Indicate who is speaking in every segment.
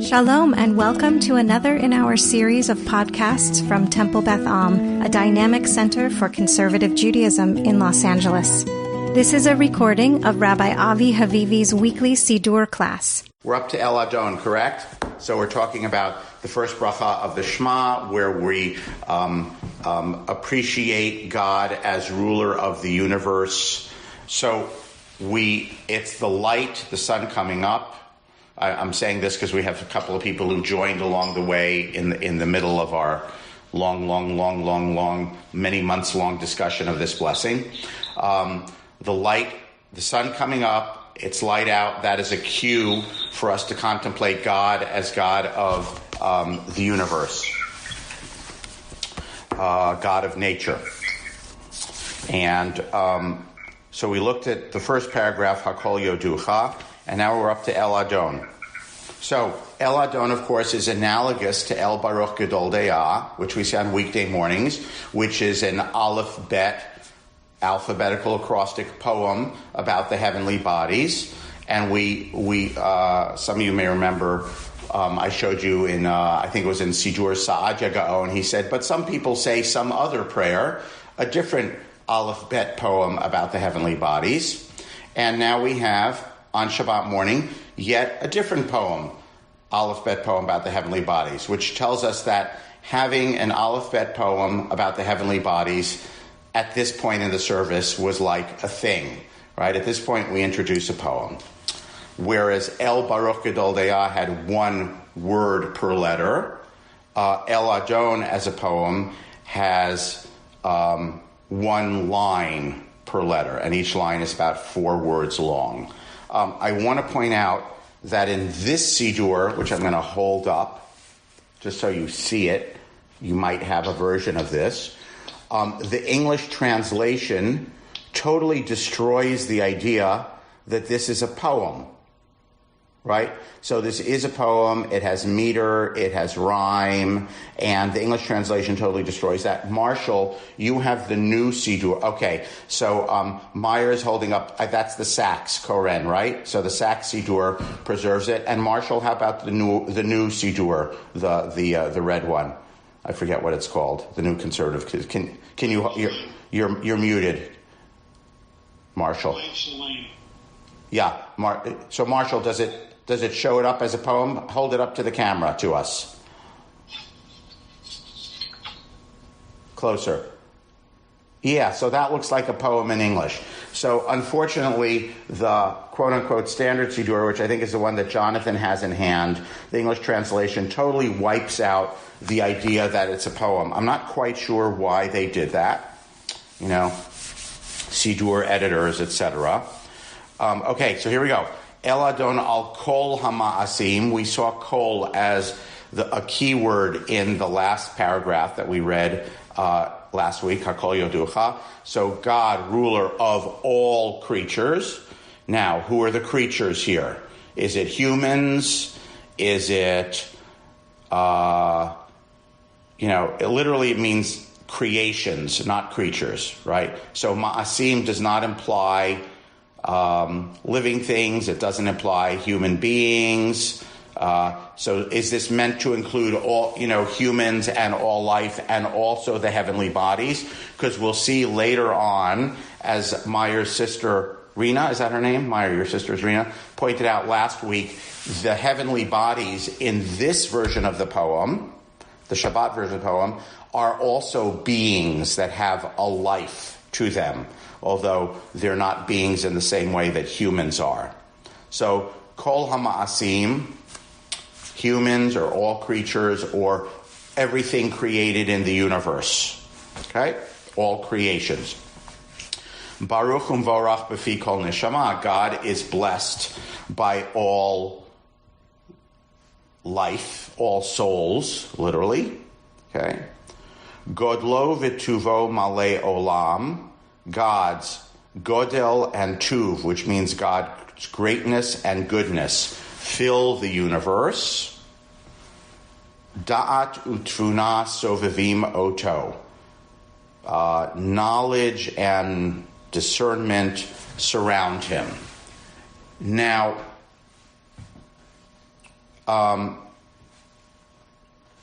Speaker 1: Shalom and welcome to another in our series of podcasts from Temple Beth Am, a dynamic center for conservative Judaism in Los Angeles. This is a recording of Rabbi Avi Havivi's weekly Siddur class.
Speaker 2: We're up to El Adon, correct? So we're talking about the first bracha of the Shema, where we appreciate God as ruler of the universe. So it's the light, the sun coming up. I'm saying this because we have a couple of people who joined along the way in the middle of our long, many months long discussion of this blessing. The light, the sun coming up, it's light out. That is a cue for us to contemplate God as God of the universe, God of nature. And so we looked at the first paragraph, Hakol Yoducha, and now we're up to El Adon. So El Adon, of course, is analogous to El Baruch Gedol De'ah, which we say on weekday mornings, which is an Aleph Bet, alphabetical acrostic poem about the heavenly bodies. And we some of you may remember, I showed you in, I think it was in Siddur Sa'ad Gaon, he said, but some people say some other prayer, a different Aleph Bet poem about the heavenly bodies. And now we have, on Shabbat morning, yet a different poem, Aleph Bet poem about the heavenly bodies, which tells us that having an Aleph Bet poem about the heavenly bodies at this point in the service was like a thing, right? At this point, we introduce a poem. Whereas El Baruch Gedol De'ah had one word per letter, El Adon as a poem has one line per letter, and each line is about 4 words long. I want to point out that in this Siddur, which I'm going to hold up, just so you see it, you might have a version of this, the English translation totally destroys the idea that this is a poem, right? So this is a poem, it has meter, it has rhyme, and the English translation totally destroys that. Marshall, you have the new Siddur. Okay, so Meyer is holding up, that's the Sachs Koren, right? So the Sachs Siddur preserves it. And Marshall, how about the new Siddur, the red one? I forget what it's called, the new conservative. Can you, you're muted, Marshall. Yeah, so Marshall, does it show it up as a poem? Hold it up to the camera to us. Closer. Yeah, so that looks like a poem in English. So unfortunately, the quote-unquote standard Siddur, which I think is the one that Jonathan has in hand, the English translation totally wipes out the idea that it's a poem. I'm not quite sure why they did that. You know, Siddur editors, etc. Okay, so here we go. El Adon al kol hama'asim. We saw kol as a key word in the last paragraph that we read last week, Hakol Yoducha. So God, ruler of all creatures. Now, who are the creatures here? Is it humans? Is it, it literally means creations, not creatures, right? So ma'asim does not imply living things. It doesn't imply human beings. So is this meant to include all, humans and all life and also the heavenly bodies? Because we'll see later on, as Meyer's sister Rena, is that her name? Meyer, your sister is Rena, pointed out last week, the heavenly bodies in this version of the poem, the Shabbat version of the poem, are also beings that have a life to them, although they're not beings in the same way that humans are. So, kol hama'asim, humans or all creatures or everything created in the universe. Okay? All creations. Baruch umvorach b'fi kol neshama. God is blessed by all life, all souls, literally. Okay? Godlo v'tuvo malei olam. God's godel and tuv, which means God's greatness and goodness, fill the universe. Da'at utvuna sovevim oto. Knowledge and discernment surround him. Now,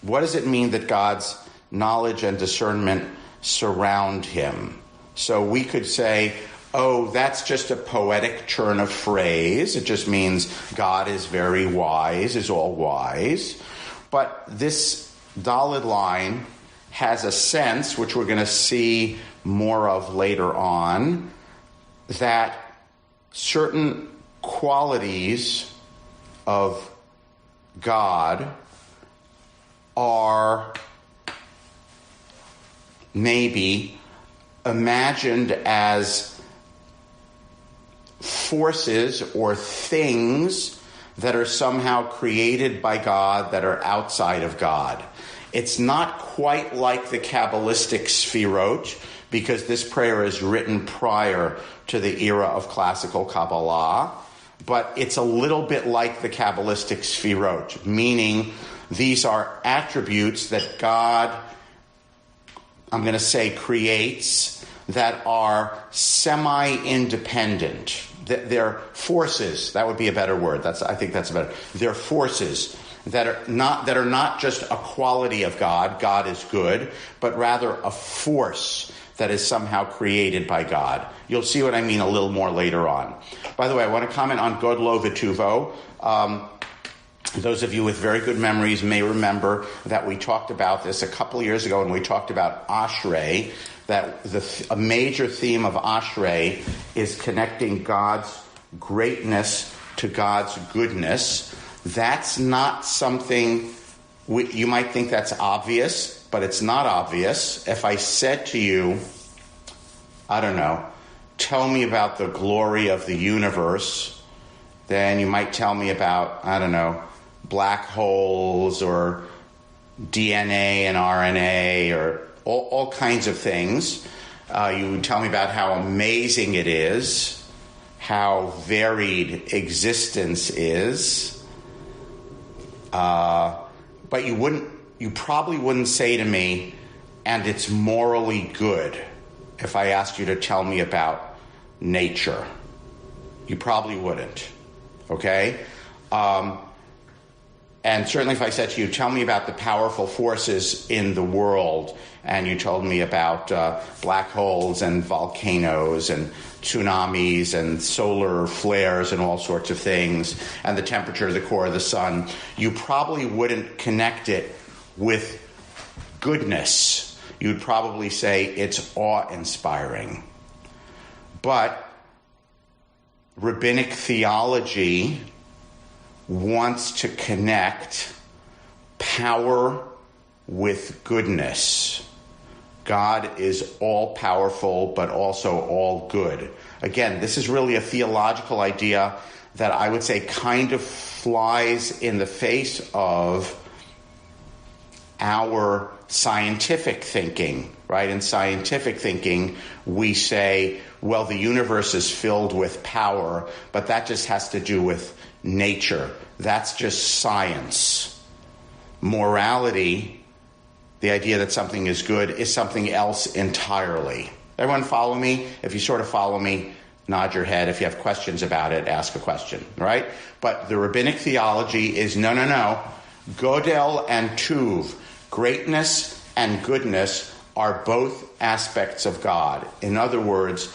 Speaker 2: what does it mean that God's knowledge and discernment surround him? So we could say, oh, that's just a poetic turn of phrase. It just means God is very wise, is all wise. But this Daled line has a sense, which we're going to see more of later on, that certain qualities of God are maybe imagined as forces or things that are somehow created by God that are outside of God. It's not quite like the Kabbalistic Sfirot, because this prayer is written prior to the era of classical Kabbalah, but it's a little bit like the Kabbalistic Sfirot, meaning these are attributes that God, I'm going to say, creates that are semi-independent. They're forces. That would be a better word. I think that's better. They're forces that are not just a quality of God. God is good, but rather a force that is somehow created by God. You'll see what I mean a little more later on. By the way, I want to comment on Godlo V'tuvo. Those of you with very good memories may remember that we talked about this a couple of years ago when we talked about Ashrei, that a major theme of Ashrei is connecting God's greatness to God's goodness. That's not something, you might think that's obvious, but it's not obvious. If I said to you, I don't know, tell me about the glory of the universe, then you might tell me about, I don't know, black holes or DNA and RNA or all kinds of things. You would tell me about how amazing it is, how varied existence is. But you probably wouldn't say to me, and it's morally good, if I asked you to tell me about nature. You probably wouldn't, okay? And certainly if I said to you, tell me about the powerful forces in the world, and you told me about black holes and volcanoes and tsunamis and solar flares and all sorts of things, and the temperature of the core of the sun, you probably wouldn't connect it with goodness. You'd probably say it's awe-inspiring. But rabbinic theology wants to connect power with goodness. God is all-powerful, but also all good. Again, this is really a theological idea that I would say kind of flies in the face of our scientific thinking, right? In scientific thinking, we say, well, the universe is filled with power, but that just has to do with nature. That's just science. Morality, the idea that something is good, is something else entirely. Everyone follow me? If you sort of follow me, nod your head. If you have questions about it, ask a question, right? But the rabbinic theology is no. Godel and Tuv, greatness and goodness, are both aspects of God. In other words,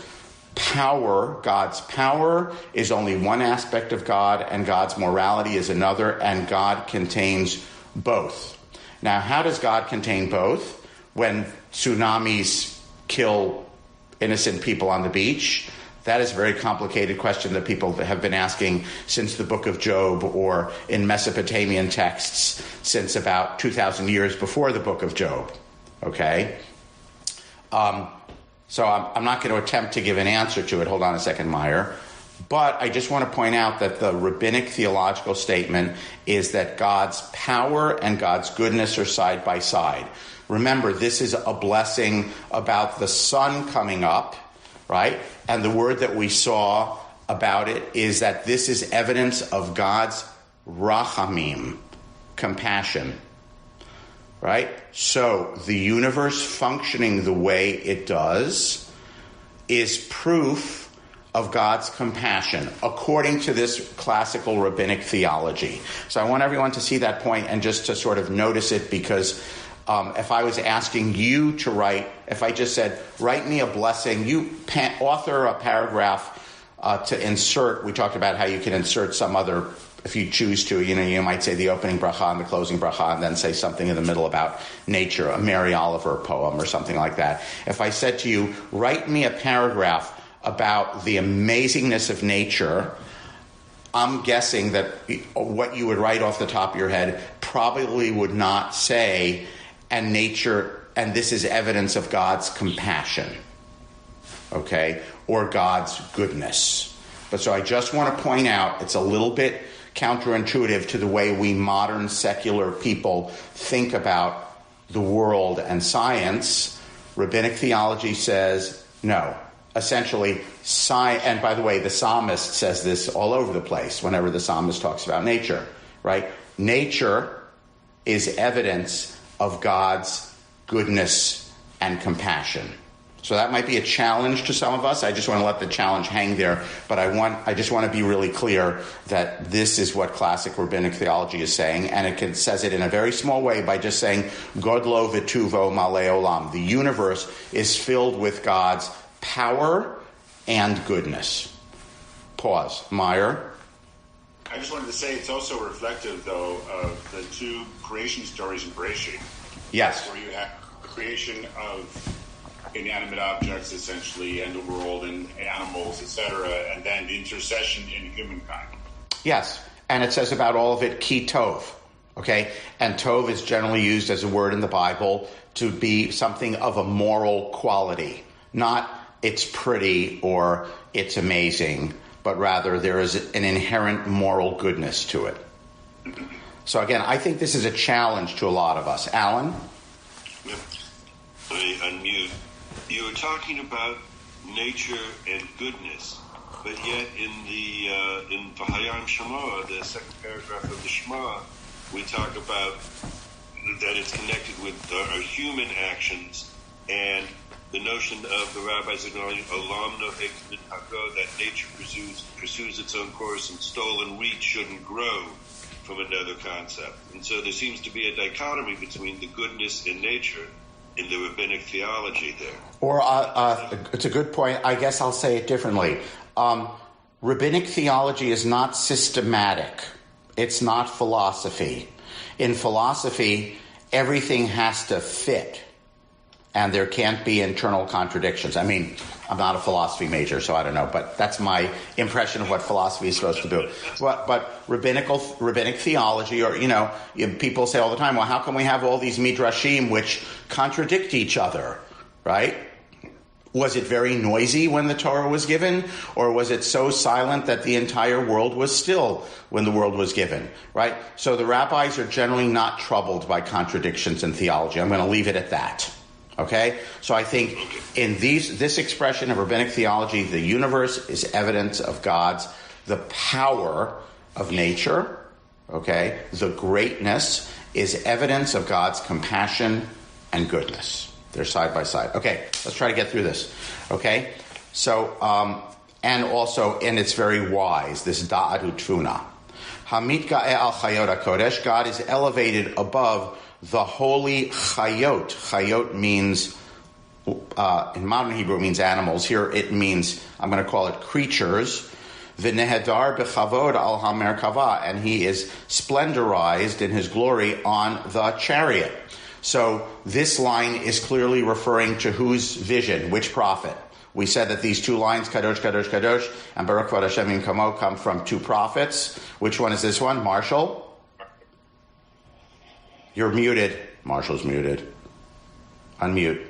Speaker 2: power, God's power, is only one aspect of God, and God's morality is another, and God contains both. Now, how does God contain both? When tsunamis kill innocent people on the beach? That is a very complicated question that people have been asking since the book of Job, or in Mesopotamian texts since about 2,000 years before the book of Job. Okay? So I'm not going to attempt to give an answer to it. Hold on a second, Meyer. But I just want to point out that the rabbinic theological statement is that God's power and God's goodness are side by side. Remember, this is a blessing about the sun coming up, right? And the word that we saw about it is that this is evidence of God's rachamim, compassion, right? So the universe functioning the way it does is proof of God's compassion, according to this classical rabbinic theology. So I want everyone to see that point and just to sort of notice it, because if I was asking you to write, if I just said, write me a blessing, you author a paragraph to insert. We talked about how you can insert some other, if you choose to, you might say the opening bracha and the closing bracha and then say something in the middle about nature, a Mary Oliver poem or something like that. If I said to you, write me a paragraph about the amazingness of nature, I'm guessing that what you would write off the top of your head probably would not say, and nature, and this is evidence of God's compassion, okay, or God's goodness. But so I just want to point out, it's a little bit counterintuitive to the way we modern secular people think about the world and science. Rabbinic theology says no. Essentially, and by the way, the psalmist says this all over the place whenever the psalmist talks about nature, right? Nature is evidence of God's goodness and compassion. So that might be a challenge to some of us. I just want to let the challenge hang there, but I just want to be really clear that this is what classic rabbinic theology is saying, and it says it in a very small way by just saying, Godlo v'tuvo malei olam. The universe is filled with God's power and goodness. Pause. Meyer?
Speaker 3: I just wanted to say it's also reflective, though, of the two creation stories in Bereshit.
Speaker 2: Yes.
Speaker 3: Where you have the creation of inanimate objects, essentially, and the world and animals, etc., and then the intercession in humankind.
Speaker 2: Yes, and it says about all of it, ki tov, okay? And tov is generally used as a word in the Bible to be something of a moral quality, not it's pretty or it's amazing, but rather there is an inherent moral goodness to it. So again, I think this is a challenge to a lot of us. Alan?
Speaker 4: Yeah. Let me unmute. You were talking about nature and goodness, but yet in V'hayam Shema, the second paragraph of the Shema, we talk about that it's connected with our human actions, and the notion of the rabbis acknowledging olam nohek mitako, that nature pursues its own course, and stolen wheat shouldn't grow, from another concept. And so there seems to be a dichotomy between the goodness in nature in the rabbinic theology there.
Speaker 2: Or it's a good point. I guess I'll say it differently. Rabbinic theology is not systematic. It's not philosophy. In philosophy, everything has to fit, and there can't be internal contradictions. I mean, I'm not a philosophy major, so I don't know, but that's my impression of what philosophy is supposed to do. But rabbinic theology, or, people say all the time, well, how can we have all these midrashim which contradict each other, right? Was it very noisy when the Torah was given, or was it so silent that the entire world was still when the world was given, right? So the rabbis are generally not troubled by contradictions in theology. I'm going to leave it at that. Okay? So I think in this expression of rabbinic theology, the universe is evidence of the power of nature, okay? The greatness is evidence of God's compassion and goodness. They're side by side. Okay, let's try to get through this. Okay? So, and it's very wise, this da'at u'tfuna. Hamit ga'e al chayot HaKodesh, God is elevated above the holy chayot. Chayot means, in modern Hebrew, it means animals. Here it means, I'm going to call it creatures. V'nehedar b'chavod al hamerkava, and he is splendorized in his glory on the chariot. So this line is clearly referring to whose vision, which prophet? We said that these two lines, Kadosh, Kadosh, Kadosh, and Baruch V'ad Hashem Im Kamo, come from two prophets. Which one is this one? Marshall? You're muted. Marshall's muted. Unmute.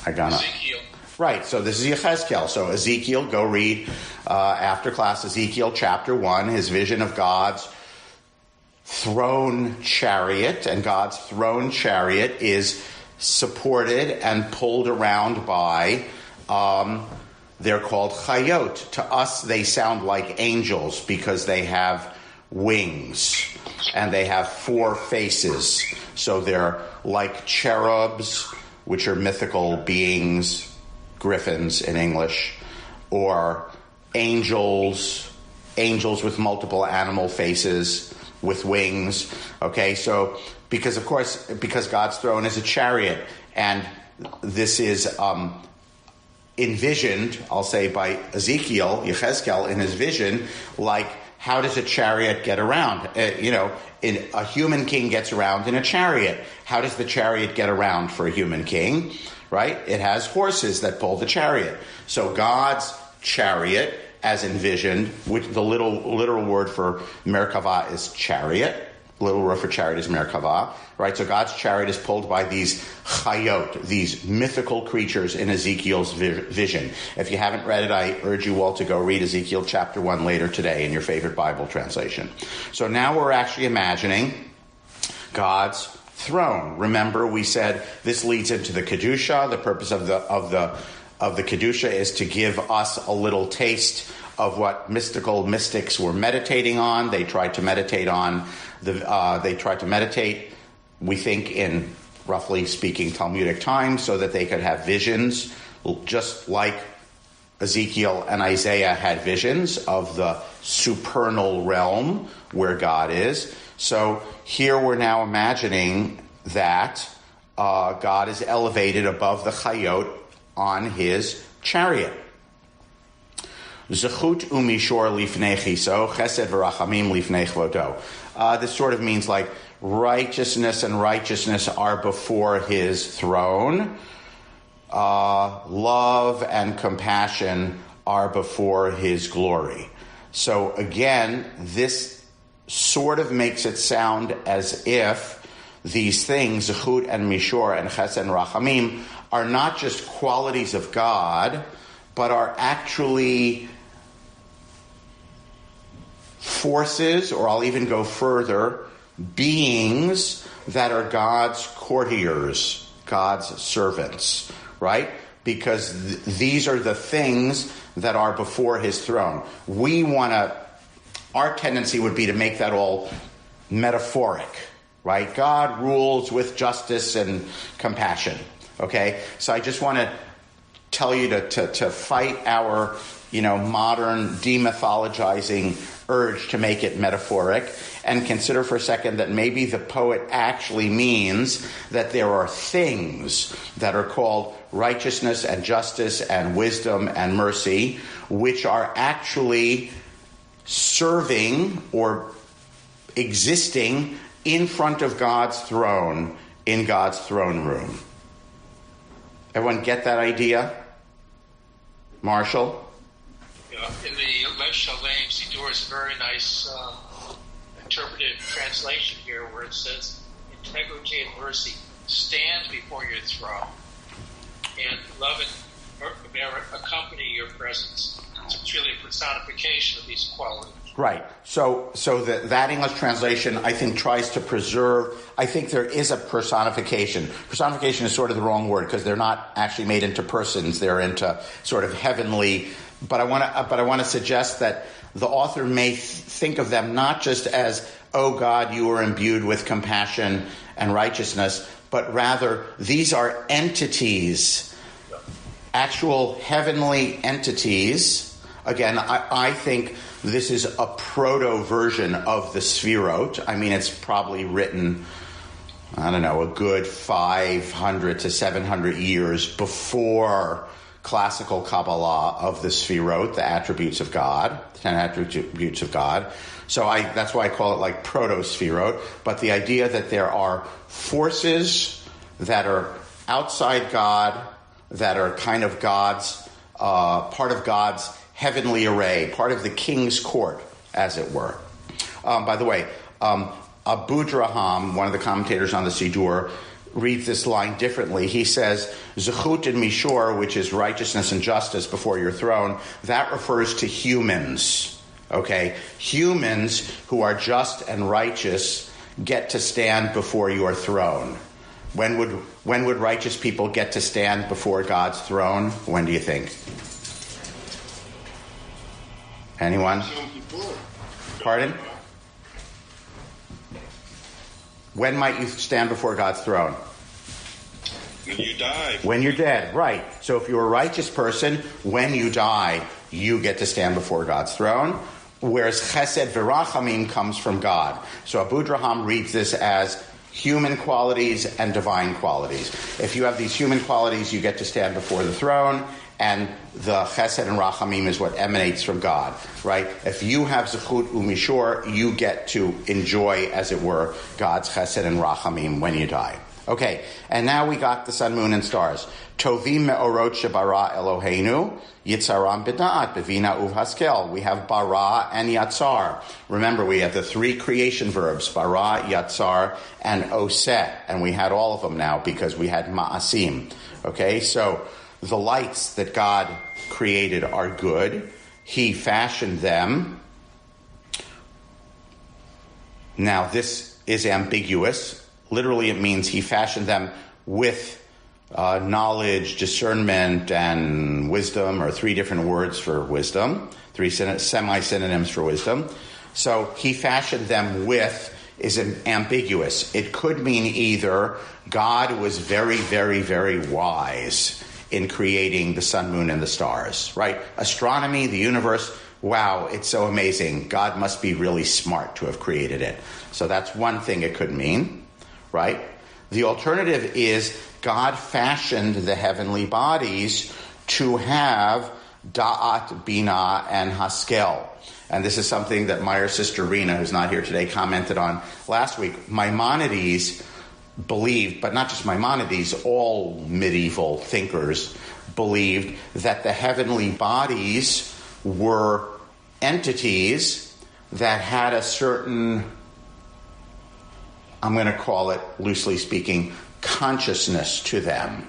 Speaker 2: I got it.
Speaker 5: Ezekiel.
Speaker 2: Right, so this is Yechezkel. So Ezekiel, go read after class Ezekiel chapter 1, his vision of God's throne chariot, and God's throne chariot is supported and pulled around by, they're called chayot. To us, they sound like angels because they have wings and they have four faces. So they're like cherubs, which are mythical beings, griffins in English, or angels with multiple animal faces, with wings. Okay, so because God's throne is a chariot, and this is envisioned, I'll say, by Yechezkel in his vision, like, how does a chariot get around? A human king gets around in a chariot. How does the chariot get around for a human king? Right? It has horses that pull the chariot. So God's chariot, as envisioned, which the literal word for Merkava is chariot. Literal word for chariot is Merkava. Right? So God's chariot is pulled by these chayot, these mythical creatures in Ezekiel's vision. If you haven't read it, I urge you all to go read Ezekiel chapter 1 later today in your favorite Bible translation. So now we're actually imagining God's throne. Remember, we said this leads into the Kedusha. The purpose of the Kedusha is to give us a little taste of what mystics were meditating on. They tried to meditate we think, in, roughly speaking, Talmudic times, so that they could have visions, just like Ezekiel and Isaiah had visions of the supernal realm where God is. So here we're now imagining that God is elevated above the Chayot on his chariot. Zechut umishor lifnei chiso, chesed v'rachamim lifnei chvodo. This sort of means like righteousness are before his throne. Love and compassion are before his glory. So again, this sort of makes it sound as if these things, Zechut and Mishor and Chesed and Rachamim, are not just qualities of God, but are actually forces, or I'll even go further, beings that are God's courtiers, God's servants, right? Because these are the things that are before his throne. Our tendency would be to make that all metaphoric, right? God rules with justice and compassion, okay? So I just want to tell you to fight our, modern demythologizing urge to make it metaphoric, and consider for a second that maybe the poet actually means that there are things that are called righteousness and justice and wisdom and mercy, which are actually serving or existing in front of God's throne, in God's throne room. Everyone get that idea? Marshall?
Speaker 5: In the Lev Shalem, Siddur is a very nice interpretive translation here where it says, integrity and mercy stand before your throne, and love and accompany your presence. So it's really a personification of these qualities.
Speaker 2: Right. So that English translation, I think, tries to preserve. I think there is a personification. Personification is sort of the wrong word because they're not actually made into persons. They're into sort of heavenly. But I want to suggest that the author may think of them not just as, oh God, you are imbued with compassion and righteousness, but rather these are entities, actual heavenly entities. Again, I think this is a proto-version of the Sfirot. I mean, it's probably written, a good 500 to 700 years before classical Kabbalah of the Sfirot, the attributes of God, 10 attributes of God. So that's why I call it like proto-Sfirot. But the idea that there are forces that are outside God, that are kind of God's, part of God's heavenly array, part of the king's court, as it were. By the way, Abu Draham, one of the commentators on the Siddur, reads this line differently. He says, Zechut and Mishor, which is righteousness and justice before your throne, that refers to humans, okay? Humans who are just and righteous get to stand before your throne. When would righteous people get to stand before God's throne? When do you think? Anyone? Pardon? When might you stand before God's throne?
Speaker 4: When you die.
Speaker 2: When you're dead, right. So if you're a righteous person, when you die, you get to stand before God's throne, whereas chesed v'rachamim comes from God. So Abudraham reads this as human qualities and divine qualities. If you have these human qualities, you get to stand before the throne, and the chesed and rachamim is what emanates from God, right? If you have zechut umishor, you get to enjoy, as it were, God's chesed and rachamim when you die. Okay, and now we got the sun, moon, and stars. Tovim me'orot shebara Eloheinu, yitzaram b'da'at, b'vina uvhaskel. We have bara and yatzar. Remember, we have the three creation verbs, bara, yatzar, and oseh. And we had all of them now because we had ma'asim. Okay, so the lights that God created are good. He fashioned them. Now, this is ambiguous. Literally, it means he fashioned them with knowledge, discernment, and wisdom, or three different words for wisdom, three semi-synonyms for wisdom. So he fashioned them with is ambiguous. It could mean either God was very, very, very wise in creating the sun, moon, and the stars, right? Astronomy, the universe, wow, it's so amazing. God must be really smart to have created it. So that's one thing it could mean, right? The alternative is God fashioned the heavenly bodies to have da'at, bina, and haskel. And this is something that Meyer's sister Rena, who's not here today, commented on last week. Maimonides believed, but not just Maimonides, all medieval thinkers believed that the heavenly bodies were entities that had a certain, I'm going to call it, loosely speaking, consciousness to them.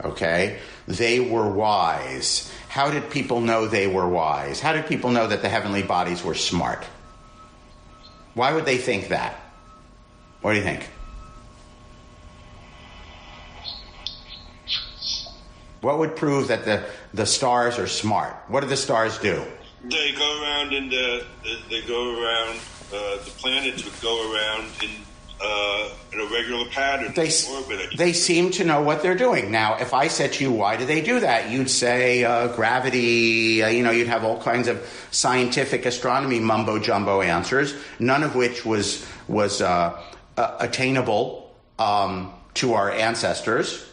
Speaker 2: Okay? They were wise. How did people know they were wise? How did people know that the heavenly bodies were smart? Why would they think that? What do you think? What would prove that the stars are smart? What do the stars do?
Speaker 4: They go around the planets would go around in a regular pattern.
Speaker 2: They seem to know what they're doing. Now, if I said to you, why do they do that? You'd say gravity, you'd have all kinds of scientific astronomy mumbo-jumbo answers, none of which was attainable to our ancestors,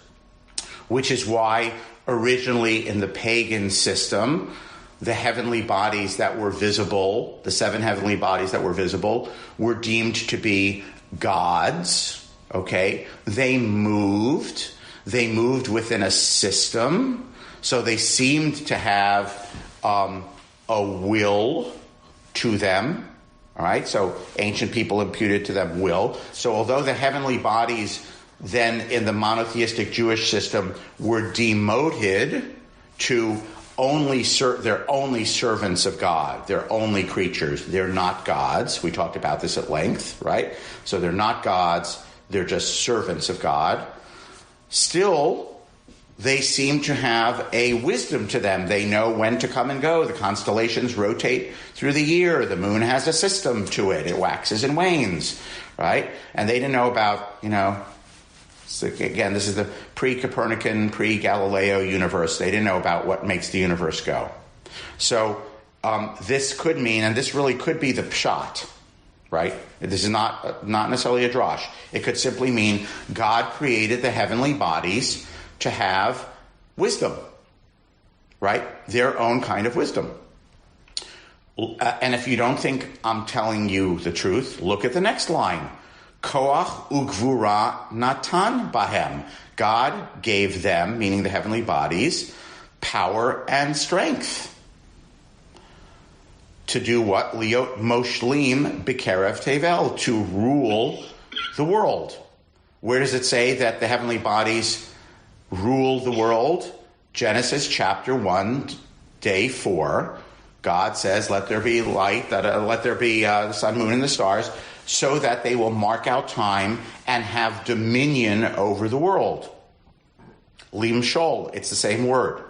Speaker 2: which is why originally in the pagan system, the heavenly bodies that were visible, the seven heavenly bodies that were visible, were deemed to be gods, okay? They moved within a system, so they seemed to have a will to them, all right? So ancient people imputed to them will. So although the heavenly bodies then in the monotheistic Jewish system were demoted to they're only servants of God. They're only creatures. They're not gods. We talked about this at length, right? So they're not gods. They're just servants of God. Still, they seem to have a wisdom to them. They know when to come and go. The constellations rotate through the year. The moon has a system to it. It waxes and wanes, right? And they didn't know about, so again, this is the pre-Copernican, pre-Galileo universe. They didn't know about what makes the universe go. So this could mean, and this really could be the pshat, right? This is not necessarily a drosh. It could simply mean God created the heavenly bodies to have wisdom, right? Their own kind of wisdom. And if you don't think I'm telling you the truth, look at the next line. Koach ugvura natan bahem. God gave them, meaning the heavenly bodies, power and strength. To do what? Liot moshlim b'kerev tevel. To rule the world. Where does it say that the heavenly bodies rule the world? Genesis chapter 1, day 4. God says, let there be light, let there be the sun, moon, and the stars, so that they will mark out time and have dominion over the world. Lim shol, it's the same word.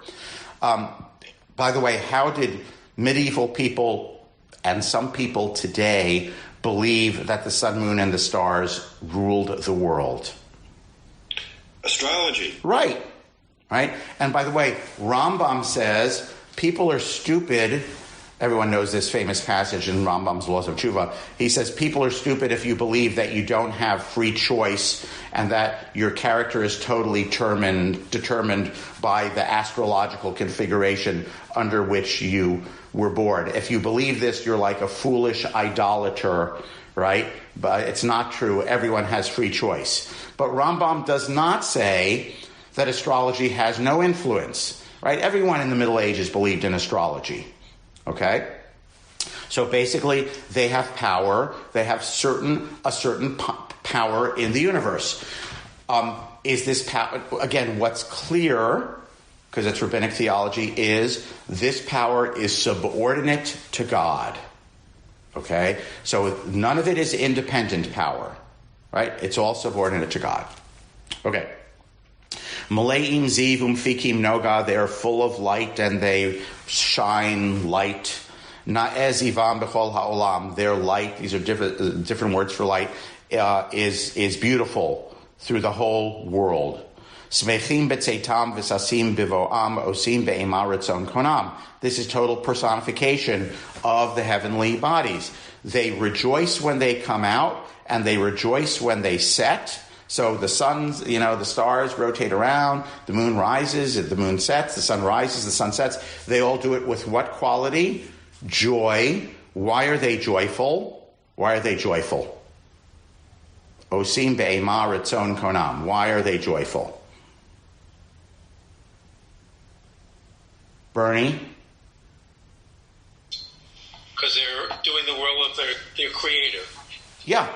Speaker 2: By the way, how did medieval people and some people today believe that the sun, moon, and the stars ruled the world?
Speaker 4: Astrology.
Speaker 2: Right. And by the way, Rambam says people are stupid. Everyone knows this famous passage in Rambam's Laws of Tshuva. He says, people are stupid if you believe that you don't have free choice and that your character is totally determined by the astrological configuration under which you were born. If you believe this, you're like a foolish idolater, right? But it's not true. Everyone has free choice. But Rambam does not say that astrology has no influence, right? Everyone in the Middle Ages believed in astrology. Okay? So basically, they have power. They have a certain power in the universe. Is this power, again, what's clear, because it's rabbinic theology, is this power is subordinate to God. Okay? So none of it is independent power. Right? It's all subordinate to God. Okay. Maleim ziv umfikim noga, they are full of light and they shine light. Na'ez ivam b'chol ha'olam, their light, these are different words for light, is beautiful through the whole world. Smechim b'tzeitam v'sasim b'vo'am osim be'ema ritzon konam. This is total personification of the heavenly bodies. They rejoice when they come out and they rejoice when they set. So the suns, the stars rotate around, the moon rises, the moon sets, the sun rises, the sun sets. They all do it with what quality? Joy. Why are they joyful? Osim be'ema ritzon konam. Why are they joyful? Bernie?
Speaker 5: Because they're doing the will of their creator.
Speaker 2: Yeah.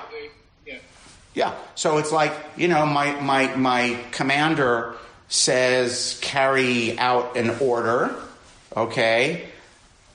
Speaker 2: So it's like, my commander says carry out an order, okay?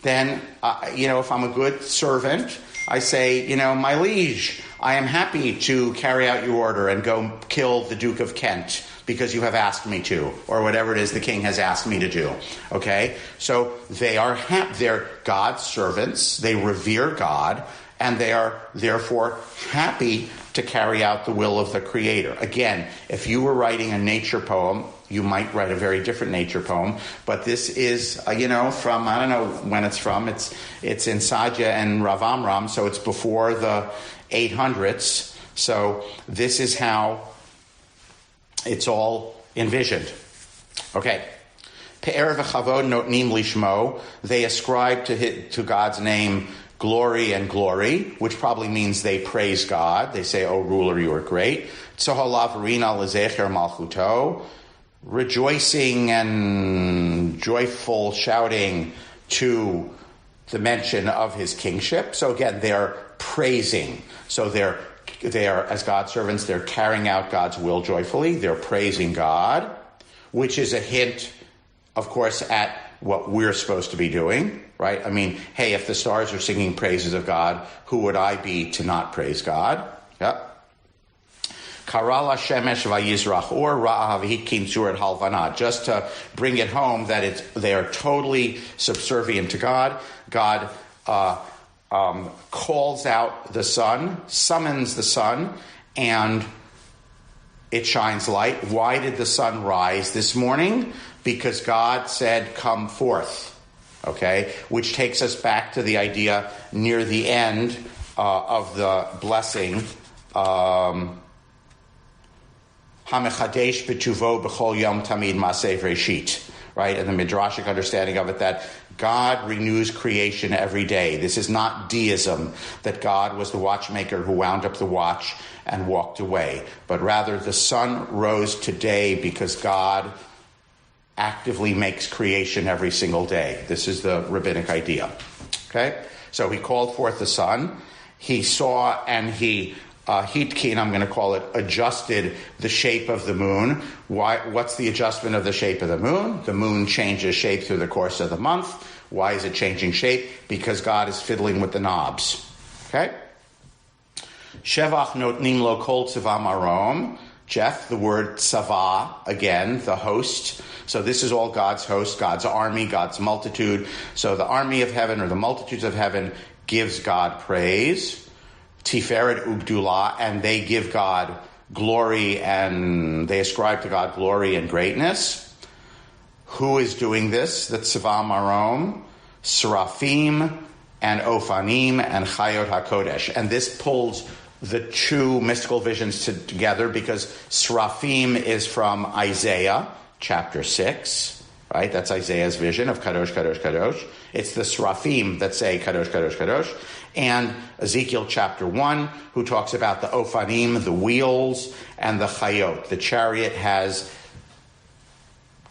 Speaker 2: Then, if I'm a good servant, I say, my liege, I am happy to carry out your order and go kill the Duke of Kent because you have asked me to, or whatever it is the king has asked me to do, okay? So they're God's servants, they revere God, and they are therefore happy to carry out the will of the Creator. Again, if you were writing a nature poem, you might write a very different nature poem, but this is, from, I don't know when it's from, it's in Sadya and Rav Amram, so it's before the 800s, so this is how it's all envisioned. Okay. Pe'er v'chavod notnim lishmo, they ascribe to God's name glory and glory, which probably means they praise God. They say, "Oh, ruler, you are great." Tzoholav rina lezecher malchuto, rejoicing and joyful shouting to the mention of his kingship. So again, they're praising. So they are, as God's servants, they're carrying out God's will joyfully. They're praising God, which is a hint, of course, at what we're supposed to be doing, right? I mean, hey, if the stars are singing praises of God, who would I be to not praise God? Yeah. Karala shemesh vayizrach or ra'av surat halvana, just to bring it home that they are totally subservient to God. God calls out the sun, summons the sun, and it shines light. Why did the sun rise this morning? Because God said, come forth, okay? Which takes us back to the idea near the end of the blessing, HaMechadesh b'tuvo b'chol yom tamid ma'aseh reshit, right? And the midrashic understanding of it, that God renews creation every day. This is not deism, that God was the watchmaker who wound up the watch and walked away, but rather the sun rose today because God actively makes creation every single day. This is the rabbinic idea. Okay? So he called forth the sun. He saw and he hitkin, I'm going to call it, adjusted the shape of the moon. What's the adjustment of the shape of the moon? The moon changes shape through the course of the month. Why is it changing shape? Because God is fiddling with the knobs. Okay? Shevach notnim lo kol tzava marom. Jeff, the word tzava, again, the host. So this is all God's host, God's army, God's multitude. So the army of heaven, or the multitudes of heaven, gives God praise. Tiferet ugdula, and they give God glory, and they ascribe to God glory and greatness. Who is doing this? The Tzva Marom, Seraphim, and Ophanim, and Chayot HaKodesh. And this pulls the two mystical visions together because Seraphim is from Isaiah, chapter 6, right? That's Isaiah's vision of Kadosh, Kadosh, Kadosh. It's the Seraphim that say Kadosh, Kadosh, Kadosh. And Ezekiel chapter 1, who talks about the Ophanim, the wheels, and the Chayot. The chariot has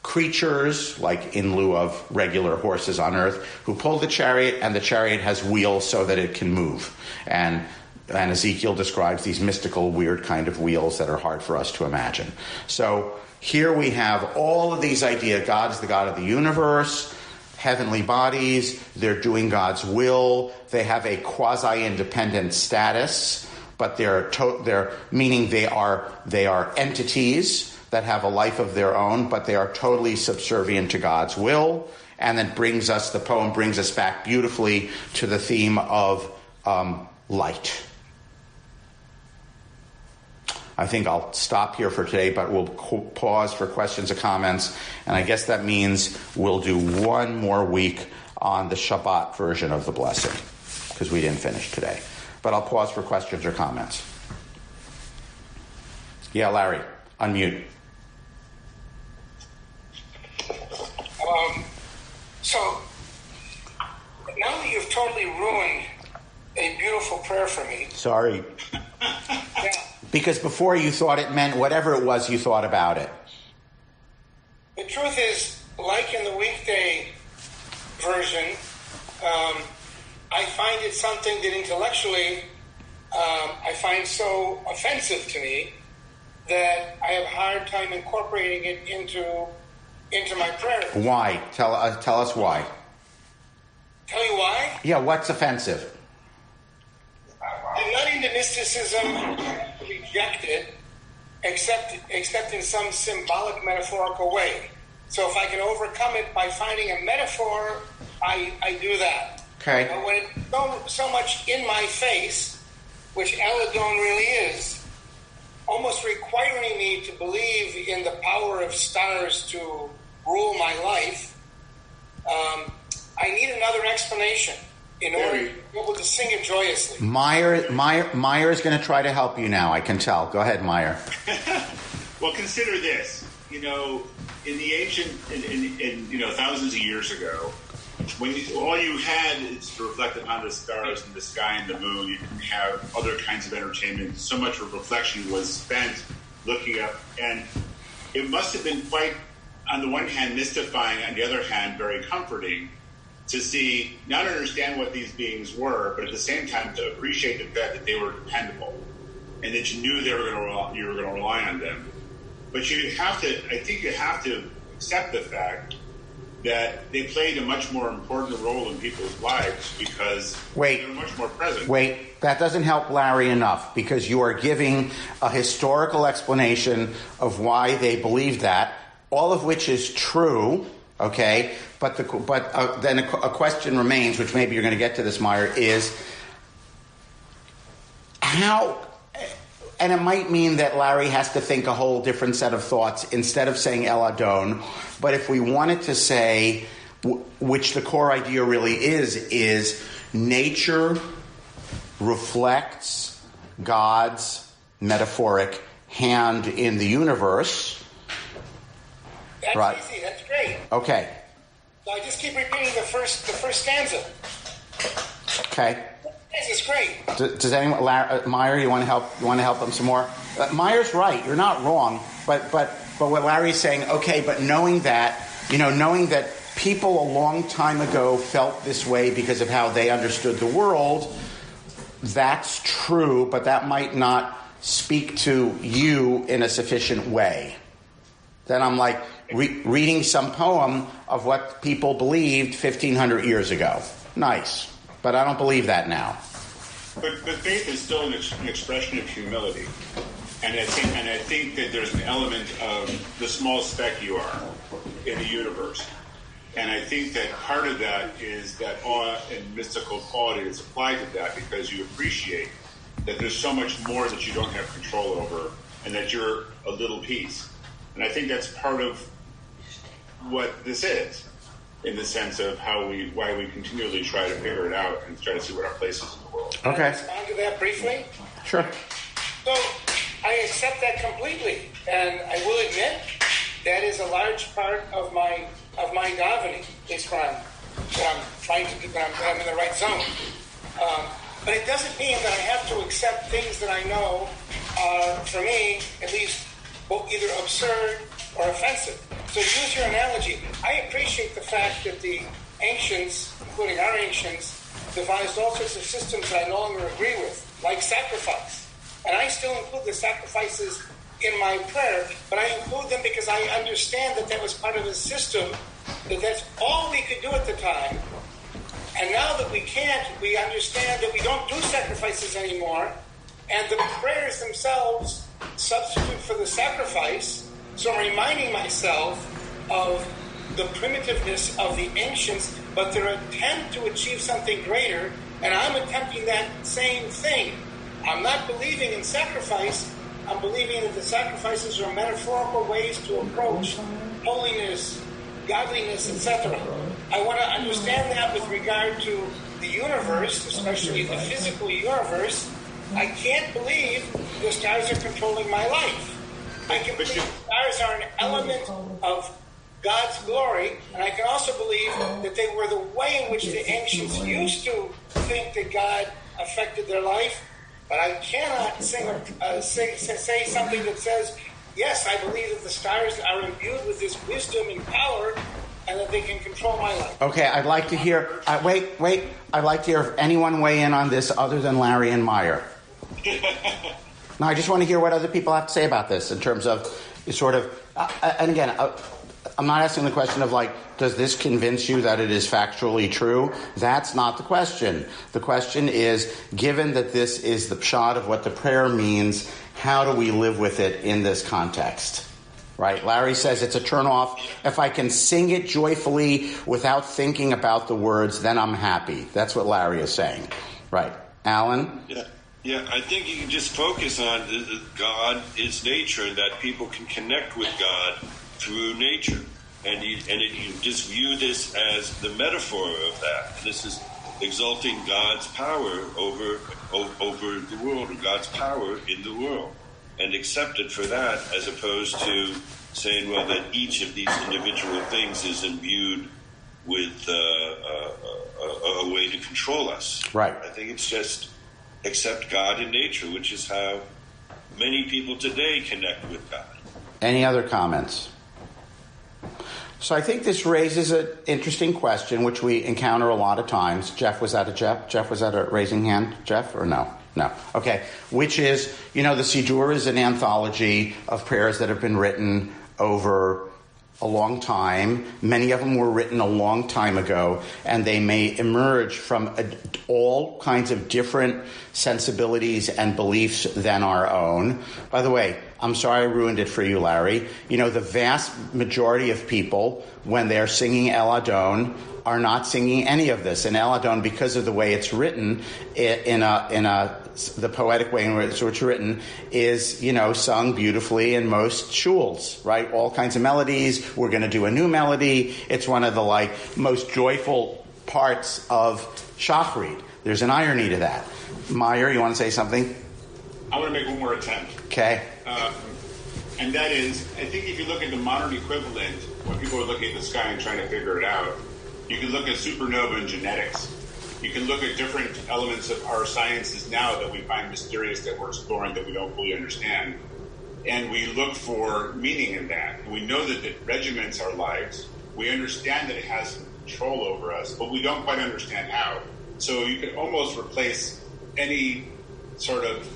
Speaker 2: creatures, like in lieu of regular horses on earth, who pull the chariot, and the chariot has wheels so that it can move. And Ezekiel describes these mystical, weird kind of wheels that are hard for us to imagine. So here we have all of these ideas. God is the God of the universe, heavenly bodies, they're doing God's will, they have a quasi-independent status, but they're meaning they are entities that have a life of their own, but they are totally subservient to God's will. And then the poem brings us back beautifully to the theme of light. I think I'll stop here for today, but we'll pause for questions or comments. And I guess that means we'll do one more week on the Shabbat version of the blessing, because we didn't finish today. But I'll pause for questions or comments. Yeah, Larry, unmute.
Speaker 6: So, now that you've totally ruined a beautiful prayer for me.
Speaker 2: Sorry.
Speaker 6: Yeah.
Speaker 2: Because before you thought it meant whatever it was you thought about it.
Speaker 6: The truth is, like in the weekday version, I find it something that intellectually I find so offensive to me that I have a hard time incorporating it into my prayers.
Speaker 2: Why? Tell us why.
Speaker 6: Tell you why?
Speaker 2: Yeah, what's offensive?
Speaker 6: I'm not into mysticism, reject it, except in some symbolic, metaphorical way. So if I can overcome it by finding a metaphor, I do that.
Speaker 2: Okay.
Speaker 6: But when it's so much in my face, which Adon really is, almost requiring me to believe in the power of stars to rule my life, I need another explanation in order to be able to sing it joyously.
Speaker 2: Meyer is going to try to help you now, I can tell. Go ahead, Meyer.
Speaker 3: Well, consider this. In the ancient, thousands of years ago, when all you had is to reflect upon the stars and the sky and the moon, you didn't have other kinds of entertainment. So much of reflection was spent looking up, and it must have been quite, on the one hand, mystifying, on the other hand, very comforting to see, not understand what these beings were, but at the same time to appreciate the fact that they were dependable and that you knew you were going to rely on them. But I think you have to accept the fact that they played a much more important role in people's lives because they were much more present.
Speaker 2: Wait, that doesn't help Larry enough, because you are giving a historical explanation of why they believed that, all of which is true, okay? But then a question remains, which maybe you're going to get to this, Meyer, is how... And it might mean that Larry has to think a whole different set of thoughts instead of saying El Adon. But if we wanted to say, which the core idea really is nature reflects God's metaphoric hand in the universe.
Speaker 6: That's
Speaker 2: right.
Speaker 6: Easy. That's great.
Speaker 2: Okay.
Speaker 6: So I just keep repeating the first stanza.
Speaker 2: Okay.
Speaker 6: This is great.
Speaker 2: Does anyone, Meyer, you want to help? You want to help him some more? Meyer's right. You're not wrong. But what Larry's saying, okay. But knowing that people a long time ago felt this way because of how they understood the world, that's true. But that might not speak to you in a sufficient way. Then I'm like reading some poem of what people believed 1,500 years ago. Nice. But I don't believe that now.
Speaker 3: But faith is still an expression of humility. And I think that there's an element of the small speck you are in the universe. And I think that part of that is that awe and mystical quality that's applied to that, because you appreciate that there's so much more that you don't have control over and that you're a little piece. And I think that's part of what this is, in the sense of why we continually try to figure it out and try to see what our place is in the world.
Speaker 2: Okay.
Speaker 6: Can I respond to that briefly?
Speaker 2: Sure.
Speaker 6: So I accept that completely, and I will admit that is a large part of my davening, at least when I'm trying to do, when I'm in the right zone. But it doesn't mean that I have to accept things that I know are, for me, at least, either absurd or offensive. So use your analogy. I appreciate the fact that the ancients, including our ancients, devised all sorts of systems that I no longer agree with, like sacrifice. And I still include the sacrifices in my prayer, but I include them because I understand that was part of a system, that's all we could do at the time. And now that we can't, we understand that we don't do sacrifices anymore, and the prayers themselves substitute for the sacrifice. So I'm reminding myself of the primitiveness of the ancients, but their attempt to achieve something greater, and I'm attempting that same thing. I'm not believing in sacrifice. I'm believing that the sacrifices are metaphorical ways to approach holiness, godliness, etc. I want to understand that with regard to the universe, especially the physical universe. I can't believe the stars are controlling my life. I can believe the stars are an element of God's glory, and I can also believe that they were the way in which the ancients used to think that God affected their life. But I cannot say something that says, yes, I believe that the stars are imbued with this wisdom and power, and that they can control my life.
Speaker 2: Okay, I'd like to hear... wait. I'd like to hear if anyone weigh in on this other than Larry and Meyer. No, I just want to hear what other people have to say about this in terms of sort of... and again, I'm not asking the question of, does this convince you that it is factually true? That's not the question. The question is, given that this is the pshat of what the prayer means, how do we live with it in this context? Right? Larry says it's a turnoff. If I can sing it joyfully without thinking about the words, then I'm happy. That's what Larry is saying. Right. Alan?
Speaker 4: Yeah, I think you can just focus on God is nature, and that people can connect with God through nature. And you just view this as the metaphor of that. This is exalting God's power over the world, or God's power in the world, and accept it for that, as opposed to saying, well, that each of these individual things is imbued with a way to control us.
Speaker 2: Right.
Speaker 4: I think it's just accept God in nature, which is how many people today connect with God.
Speaker 2: Any other comments? So I think this raises an interesting question, which we encounter a lot of times. Jeff, was that a raising hand? Jeff, or no? No. Okay. Which is, the Siddur is an anthology of prayers that have been written over a long time. Many of them were written a long time ago, and they may emerge from all kinds of different sensibilities and beliefs than our own. By the way, I'm sorry I ruined it for you, Larry. The vast majority of people, when they're singing El Adon, are not singing any of this. And El Adon, because of the way it's written, the poetic way in which it's written, is, sung beautifully in most shuls, right? All kinds of melodies. We're going to do a new melody. It's one of the, most joyful parts of Shacharit. There's an irony to that. Meyer, you want to say something?
Speaker 3: I want to make one more attempt.
Speaker 2: Okay.
Speaker 3: And that is, I think if you look at the modern equivalent, when people are looking at the sky and trying to figure it out, you can look at supernova and genetics. You can look at different elements of our sciences now that we find mysterious, that we're exploring, that we don't fully understand. And we look for meaning in that. And we know that it regiments our lives. We understand that it has control over us, but we don't quite understand how. So you can almost replace any sort of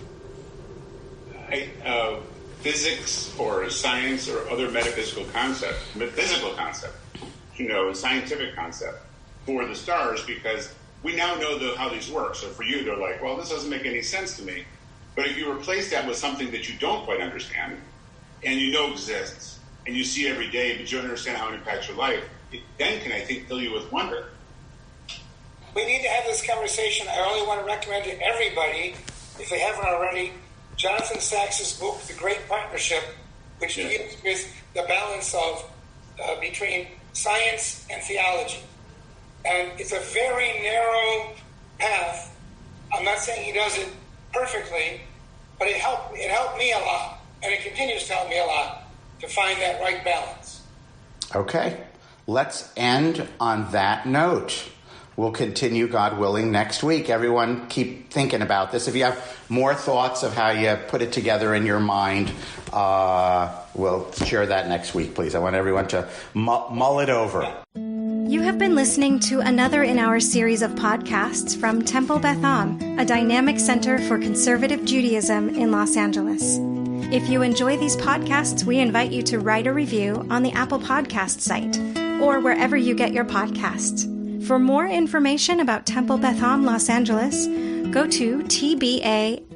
Speaker 3: physics or science or other metaphysical concept, scientific concept for the stars, because we now know how these work. So for you, they're like, well, this doesn't make any sense to me. But if you replace that with something that you don't quite understand, and you know exists, and you see every day, but you don't understand how it impacts your life, it then can, I think, fill you with wonder.
Speaker 6: We need to have this conversation. I only want to recommend to everybody, if they haven't already, Jonathan Sachs's book, The Great Partnership, which deals with the balance of between science and theology. And it's a very narrow path. I'm not saying he does it perfectly, but it helped me a lot, and it continues to help me a lot to find that right balance.
Speaker 2: Okay, let's end on that note. We'll continue, God willing, next week. Everyone keep thinking about this. If you have more thoughts of how you put it together in your mind, we'll share that next week, please. I want everyone to mull it over.
Speaker 1: You have been listening to another in our series of podcasts from Temple Beth Am, a dynamic center for conservative Judaism in Los Angeles. If you enjoy these podcasts, we invite you to write a review on the Apple Podcast site or wherever you get your podcasts. For more information about Temple Beth Am Los Angeles, go to tbala.org.